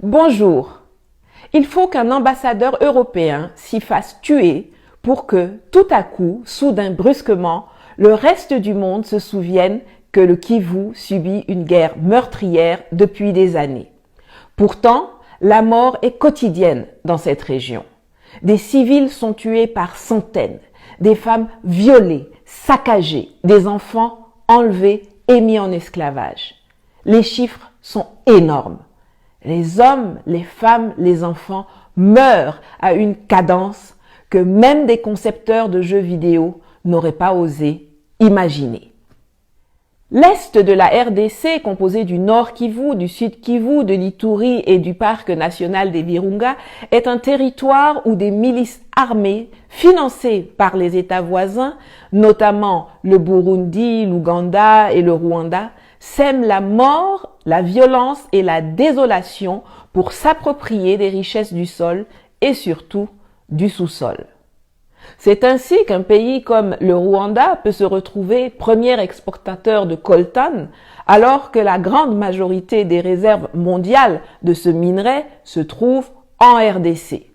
Bonjour. Il faut qu'un ambassadeur européen s'y fasse tuer pour que, tout à coup, soudain brusquement, le reste du monde se souvienne que le Kivu subit une guerre meurtrière depuis des années. Pourtant, la mort est quotidienne dans cette région. Des civils sont tués par centaines, des femmes violées, saccagées, des enfants enlevés et mis en esclavage. Les chiffres sont énormes. Les hommes, les femmes, les enfants meurent à une cadence que même des concepteurs de jeux vidéo n'auraient pas osé imaginer. L'Est de la RDC, composé du Nord Kivu, du Sud Kivu, de l'Ituri et du Parc national des Virunga, est un territoire où des milices armées, financées par les États voisins, notamment le Burundi, l'Ouganda et le Rwanda, sèment la mort, la violence et la désolation pour s'approprier des richesses du sol et surtout du sous-sol. C'est ainsi qu'un pays comme le Rwanda peut se retrouver premier exportateur de coltan alors que la grande majorité des réserves mondiales de ce minerai se trouvent en RDC.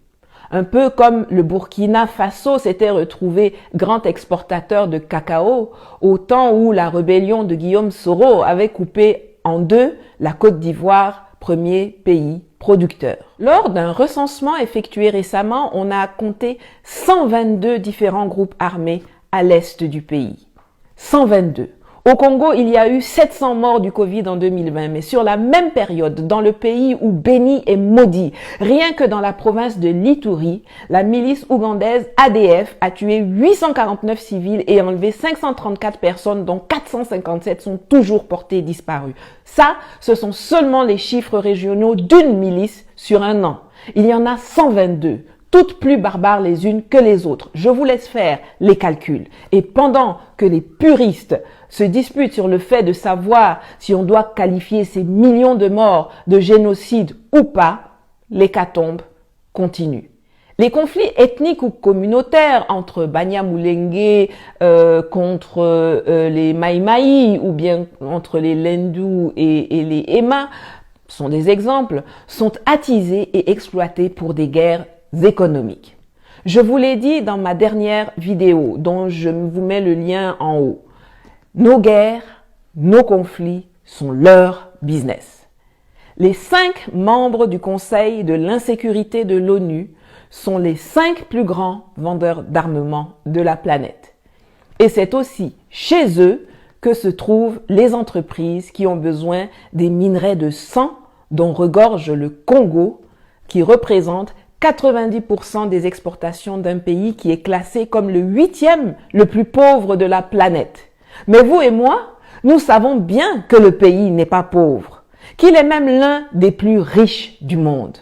Un peu comme le Burkina Faso s'était retrouvé grand exportateur de cacao au temps où la rébellion de Guillaume Soro avait coupé en deux la Côte d'Ivoire, premier pays producteur. Lors d'un recensement effectué récemment, on a compté 122 différents groupes armés à l'est du pays. 122. Au Congo, il y a eu 700 morts du Covid en 2020, mais sur la même période, dans le pays où béni est maudit, rien que dans la province de l'Ituri, la milice ougandaise ADF a tué 849 civils et enlevé 534 personnes, dont 457 sont toujours portées disparues. Ça, ce sont seulement les chiffres régionaux d'une milice sur un an. Il y en a 122. Toutes plus barbares les unes que les autres. Je vous laisse faire les calculs. Et pendant que les puristes se disputent sur le fait de savoir si on doit qualifier ces millions de morts de génocide ou pas, l'hécatombe continue. Les conflits ethniques ou communautaires entre Banyamulenge contre les Maïmaï ou bien entre les Lendu et les Ema sont des exemples, sont attisés et exploités pour des guerres économiques. Je vous l'ai dit dans ma dernière vidéo, dont je vous mets le lien en haut. Nos guerres, nos conflits sont leur business. Les 5 membres du Conseil de l'insécurité de l'ONU sont les 5 plus grands vendeurs d'armement de la planète. Et c'est aussi chez eux que se trouvent les entreprises qui ont besoin des minerais de sang dont regorge le Congo, qui représente 90% des exportations d'un pays qui est classé comme le 8e le plus pauvre de la planète. Mais vous et moi, nous savons bien que le pays n'est pas pauvre, qu'il est même l'un des plus riches du monde.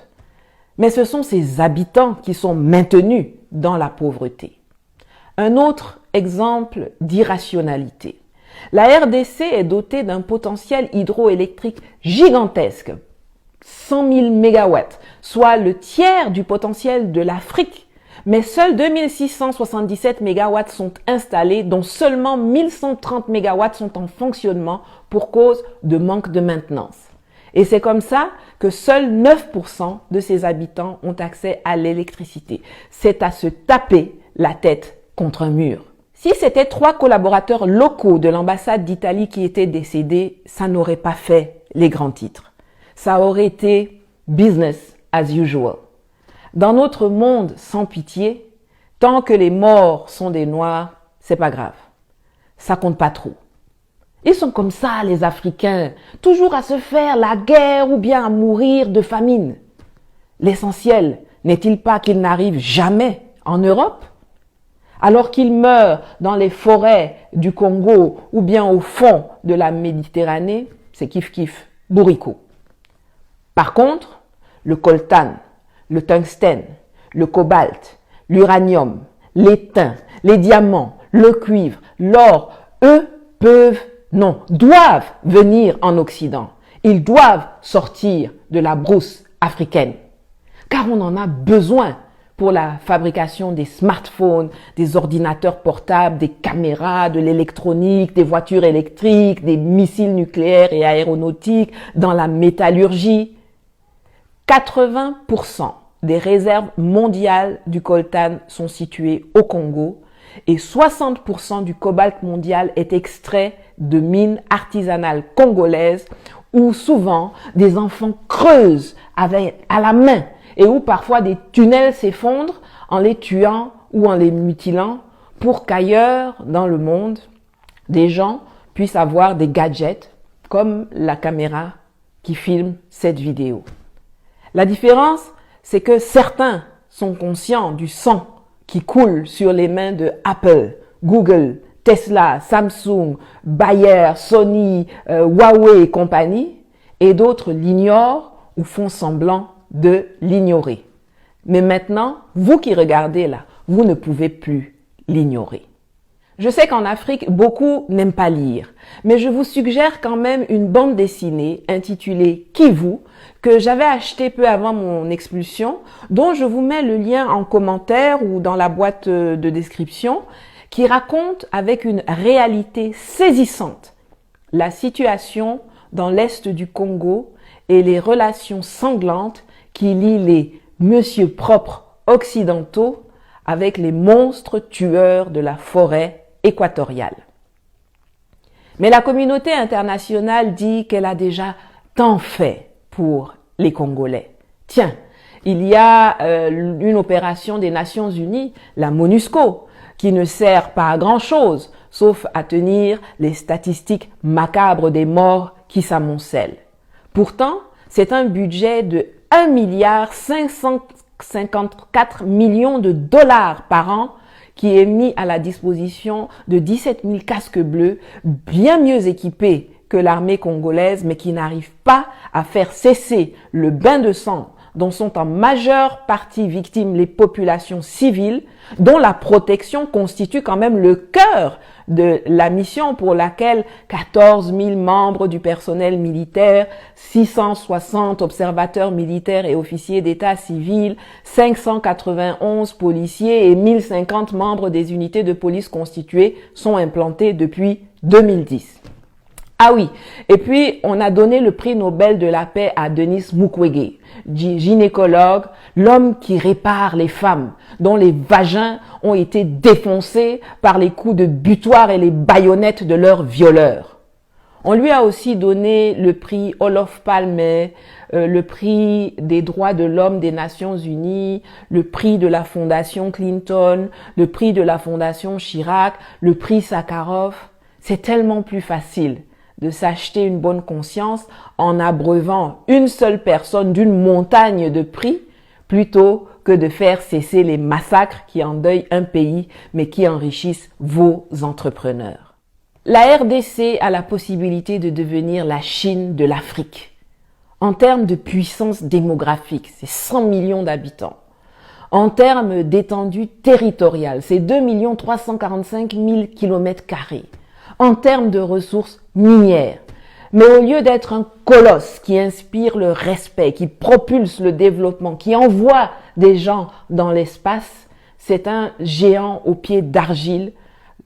Mais ce sont ses habitants qui sont maintenus dans la pauvreté. Un autre exemple d'irrationalité. La RDC est dotée d'un potentiel hydroélectrique gigantesque, 100 000 mégawatts, soit le tiers du potentiel de l'Afrique. Mais seuls 2677 mégawatts sont installés, dont seulement 1130 mégawatts sont en fonctionnement pour cause de manque de maintenance. Et c'est comme ça que seuls 9% de ses habitants ont accès à l'électricité. C'est à se taper la tête contre un mur. Si c'était 3 collaborateurs locaux de l'ambassade d'Italie qui étaient décédés, ça n'aurait pas fait les grands titres. Ça aurait été business as usual. Dans notre monde sans pitié, tant que les morts sont des noirs, c'est pas grave. Ça compte pas trop. Ils sont comme ça, les Africains, toujours à se faire la guerre ou bien à mourir de famine. L'essentiel n'est-il pas qu'ils n'arrivent jamais en Europe? Alors qu'ils meurent dans les forêts du Congo ou bien au fond de la Méditerranée, c'est kiff-kiff, bourricot. Par contre, le coltan, le tungstène, le cobalt, l'uranium, l'étain, les diamants, le cuivre, l'or, eux doivent venir en Occident. Ils doivent sortir de la brousse africaine. Car on en a besoin pour la fabrication des smartphones, des ordinateurs portables, des caméras, de l'électronique, des voitures électriques, des missiles nucléaires et aéronautiques, dans la métallurgie. 80% des réserves mondiales du coltan sont situées au Congo et 60% du cobalt mondial est extrait de mines artisanales congolaises où souvent des enfants creusent à la main et où parfois des tunnels s'effondrent en les tuant ou en les mutilant pour qu'ailleurs dans le monde, des gens puissent avoir des gadgets comme la caméra qui filme cette vidéo. La différence, c'est que certains sont conscients du sang qui coule sur les mains de Apple, Google, Tesla, Samsung, Bayer, Sony, Huawei et compagnie, et d'autres l'ignorent ou font semblant de l'ignorer. Mais maintenant, vous qui regardez là, vous ne pouvez plus l'ignorer. Je sais qu'en Afrique, beaucoup n'aiment pas lire, mais je vous suggère quand même une bande dessinée intitulée « Kivu » que j'avais acheté peu avant mon expulsion, dont je vous mets le lien en commentaire ou dans la boîte de description, qui raconte avec une réalité saisissante la situation dans l'est du Congo et les relations sanglantes qui lient les monsieur propres occidentaux avec les monstres tueurs de la forêt équatoriale. Mais la communauté internationale dit qu'elle a déjà tant fait pour les Congolais. Tiens, il y a une opération des Nations Unies, la MONUSCO, qui ne sert pas à grand-chose, sauf à tenir les statistiques macabres des morts qui s'amoncellent. Pourtant, c'est un budget de 1,554 milliard de dollars par an qui est mis à la disposition de 17 000 casques bleus, bien mieux équipés que l'armée congolaise, mais qui n'arrivent pas à faire cesser le bain de sang dont sont en majeure partie victimes les populations civiles, dont la protection constitue quand même le cœur de la mission pour laquelle 14 000 membres du personnel militaire, 660 observateurs militaires et officiers d'état civil, 591 policiers et 1050 membres des unités de police constituées sont implantés depuis 2010. Ah oui, et puis on a donné le prix Nobel de la paix à Denis Mukwege, gynécologue, l'homme qui répare les femmes, dont les vagins ont été défoncés par les coups de butoir et les baïonnettes de leurs violeurs. On lui a aussi donné le prix Olof Palme, le prix des droits de l'homme des Nations Unies, le prix de la Fondation Clinton, le prix de la Fondation Chirac, le prix Sakharov. C'est tellement plus facile de s'acheter une bonne conscience en abreuvant une seule personne d'une montagne de prix plutôt que de faire cesser les massacres qui endeuillent un pays mais qui enrichissent vos entrepreneurs. La RDC a la possibilité de devenir la Chine de l'Afrique. En termes de puissance démographique, c'est 100 millions d'habitants. En termes d'étendue territoriale, c'est 2 345 000 km². En termes de ressources minières. Mais au lieu d'être un colosse qui inspire le respect, qui propulse le développement, qui envoie des gens dans l'espace, c'est un géant aux pieds d'argile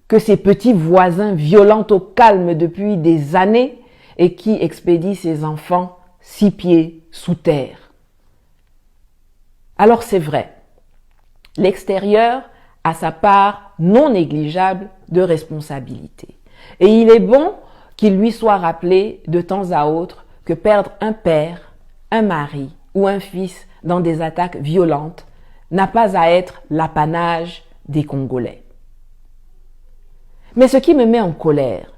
que ses petits voisins violentent au calme depuis des années et qui expédie ses enfants 6 pieds sous terre. Alors c'est vrai, l'extérieur a sa part non négligeable de responsabilité. Et il est bon qu'il lui soit rappelé de temps à autre que perdre un père, un mari ou un fils dans des attaques violentes n'a pas à être l'apanage des Congolais. Mais ce qui me met en colère,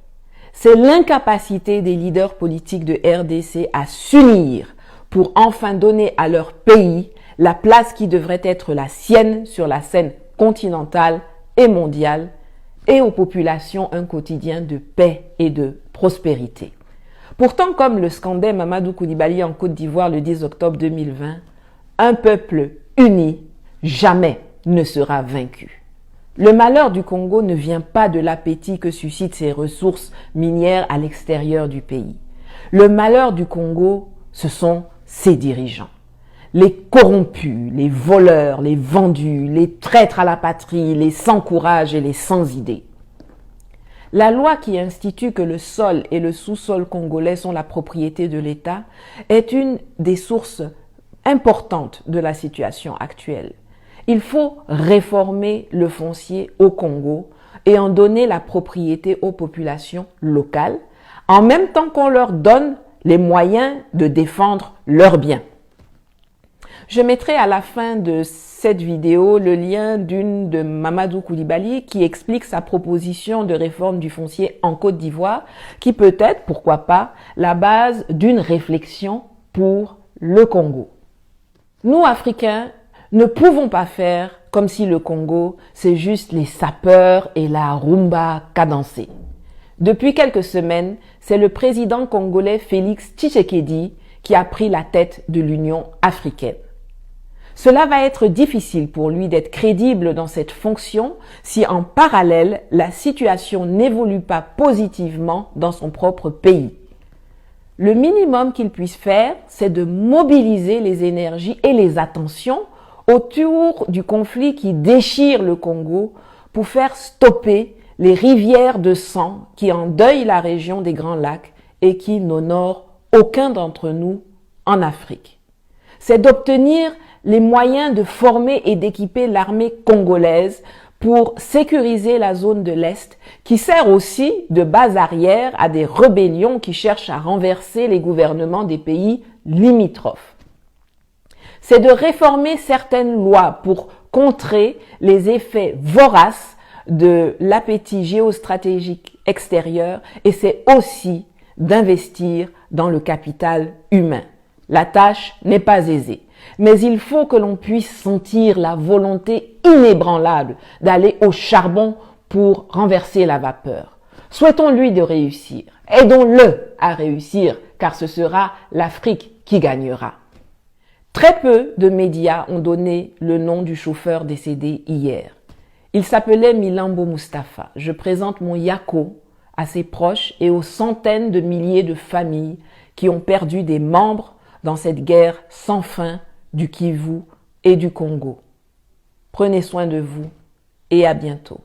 c'est l'incapacité des leaders politiques de RDC à s'unir pour enfin donner à leur pays la place qui devrait être la sienne sur la scène continentale et mondiale, et aux populations un quotidien de paix et de prospérité. Pourtant, comme le scandait Mamadou Koulibaly en Côte d'Ivoire le 10 octobre 2020, un peuple uni jamais ne sera vaincu. Le malheur du Congo ne vient pas de l'appétit que suscitent ses ressources minières à l'extérieur du pays. Le malheur du Congo, ce sont ses dirigeants. Les corrompus, les voleurs, les vendus, les traîtres à la patrie, les sans courage et les sans idées. La loi qui institue que le sol et le sous-sol congolais sont la propriété de l'État est une des sources importante de la situation actuelle. Il faut réformer le foncier au Congo et en donner la propriété aux populations locales, en même temps qu'on leur donne les moyens de défendre leurs biens. Je mettrai à la fin de cette vidéo le lien d'une de Mamadou Koulibaly qui explique sa proposition de réforme du foncier en Côte d'Ivoire, qui peut être, pourquoi pas, la base d'une réflexion pour le Congo. Nous, Africains, ne pouvons pas faire comme si le Congo, c'est juste les sapeurs et la rumba cadencée. Depuis quelques semaines, c'est le président congolais Félix Tshisekedi qui a pris la tête de l'Union africaine. Cela va être difficile pour lui d'être crédible dans cette fonction si en parallèle, la situation n'évolue pas positivement dans son propre pays. Le minimum qu'il puisse faire, c'est de mobiliser les énergies et les attentions autour du conflit qui déchire le Congo pour faire stopper les rivières de sang qui endeuillent la région des Grands Lacs et qui n'honorent aucun d'entre nous en Afrique. C'est d'obtenir les moyens de former et d'équiper l'armée congolaise pour sécuriser la zone de l'Est, qui sert aussi de base arrière à des rébellions qui cherchent à renverser les gouvernements des pays limitrophes. C'est de réformer certaines lois pour contrer les effets voraces de l'appétit géostratégique extérieur et c'est aussi d'investir dans le capital humain. La tâche n'est pas aisée, mais il faut que l'on puisse sentir la volonté inébranlable d'aller au charbon pour renverser la vapeur. Souhaitons-lui de réussir. Aidons-le à réussir, car ce sera l'Afrique qui gagnera. Très peu de médias ont donné le nom du chauffeur décédé hier. Il s'appelait Milambo Mustapha. Je présente mon yako à ses proches et aux centaines de milliers de familles qui ont perdu des membres dans cette guerre sans fin du Kivu et du Congo. Prenez soin de vous et à bientôt.